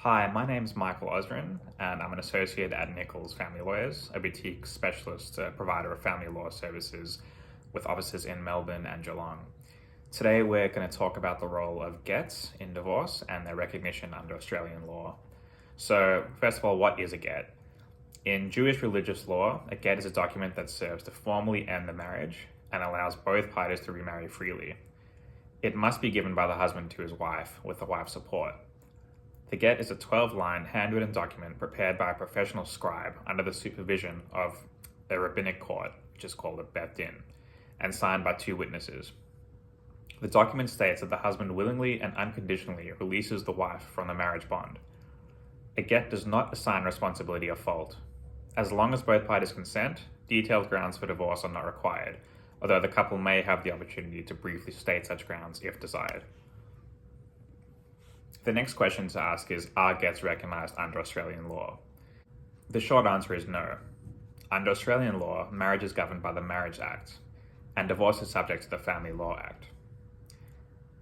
Hi, my name's Michael Osrin, and I'm an associate at Nichols Family Lawyers, a boutique specialist provider of family law services with offices in Melbourne and Geelong. Today, we're going to talk about the role of gets in divorce and their recognition under Australian law. So, first of all, what is a get? In Jewish religious law, a get is a document that serves to formally end the marriage and allows both parties to remarry freely. It must be given by the husband to his wife with the wife's support. The get is a 12-line handwritten document prepared by a professional scribe under the supervision of a rabbinic court, which is called a bet din, and signed by two witnesses. The document states that the husband willingly and unconditionally releases the wife from the marriage bond. A get does not assign responsibility or fault. As long as both parties consent, detailed grounds for divorce are not required, although the couple may have the opportunity to briefly state such grounds if desired. The next question to ask is, are gets recognised under Australian law? The short answer is no. Under Australian law, marriage is governed by the Marriage Act, and divorce is subject to the Family Law Act.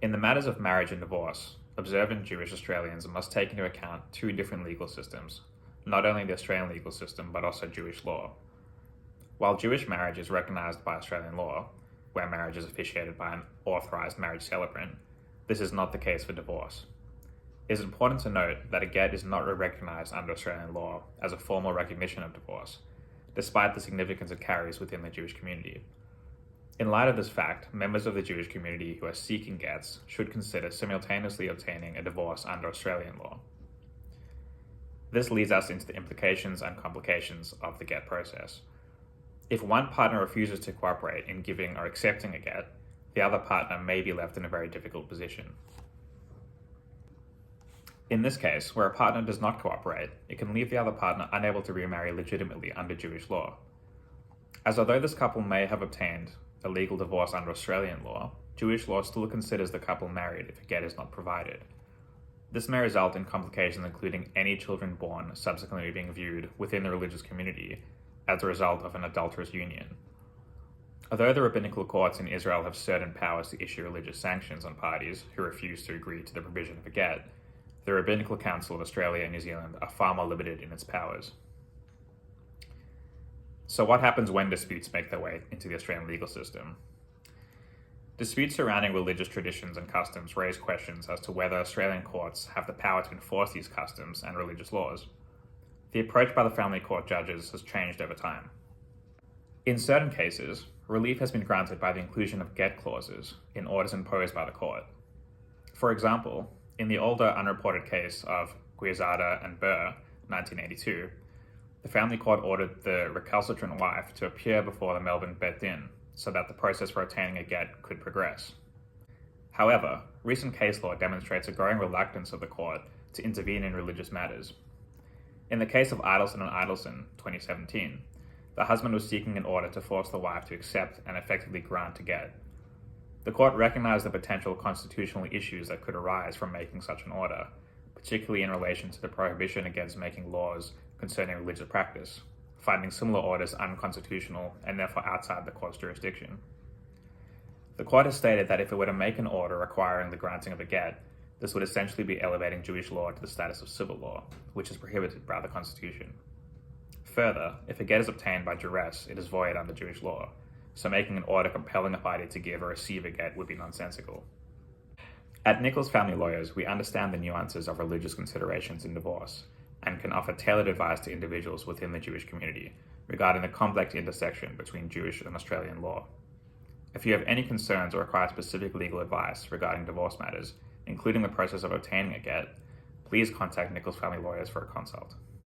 In the matters of marriage and divorce, observant Jewish Australians must take into account two different legal systems, not only the Australian legal system, but also Jewish law. While Jewish marriage is recognised by Australian law, where marriage is officiated by an authorised marriage celebrant, this is not the case for divorce. It is important to note that a get is not recognised under Australian law as a formal recognition of divorce, despite the significance it carries within the Jewish community. In light of this fact, members of the Jewish community who are seeking gets should consider simultaneously obtaining a divorce under Australian law. This leads us into the implications and complications of the get process. If one partner refuses to cooperate in giving or accepting a get, the other partner may be left in a very difficult position. In this case, where a partner does not cooperate, it can leave the other partner unable to remarry legitimately under Jewish law. As although this couple may have obtained a legal divorce under Australian law, Jewish law still considers the couple married if a get is not provided. This may result in complications including any children born subsequently being viewed within the religious community as a result of an adulterous union. Although the rabbinical courts in Israel have certain powers to issue religious sanctions on parties who refuse to agree to the provision of a get, the Rabbinical Council of Australia and New Zealand are far more limited in its powers. So what happens when disputes make their way into the Australian legal system? Disputes surrounding religious traditions and customs raise questions as to whether Australian courts have the power to enforce these customs and religious laws. The approach by the family court judges has changed over time. In certain cases, relief has been granted by the inclusion of get clauses in orders imposed by the court. For example, in the older unreported case of Guizada and Burr, 1982, the family court ordered the recalcitrant wife to appear before the Melbourne bet din so that the process for obtaining a get could progress. However, recent case law demonstrates a growing reluctance of the court to intervene in religious matters. In the case of Idelson and Idelson, 2017, the husband was seeking an order to force the wife to accept and effectively grant a get. The court recognized the potential constitutional issues that could arise from making such an order, particularly in relation to the prohibition against making laws concerning religious practice, finding similar orders unconstitutional and therefore outside the court's jurisdiction. The court has stated that if it were to make an order requiring the granting of a get, this would essentially be elevating Jewish law to the status of civil law, which is prohibited by the Constitution. Further, if a get is obtained by duress, it is void under Jewish law, so making an order compelling a party to give or receive a get would be nonsensical. At Nichols Family Lawyers, we understand the nuances of religious considerations in divorce and can offer tailored advice to individuals within the Jewish community regarding the complex intersection between Jewish and Australian law. If you have any concerns or require specific legal advice regarding divorce matters, including the process of obtaining a get, please contact Nichols Family Lawyers for a consult.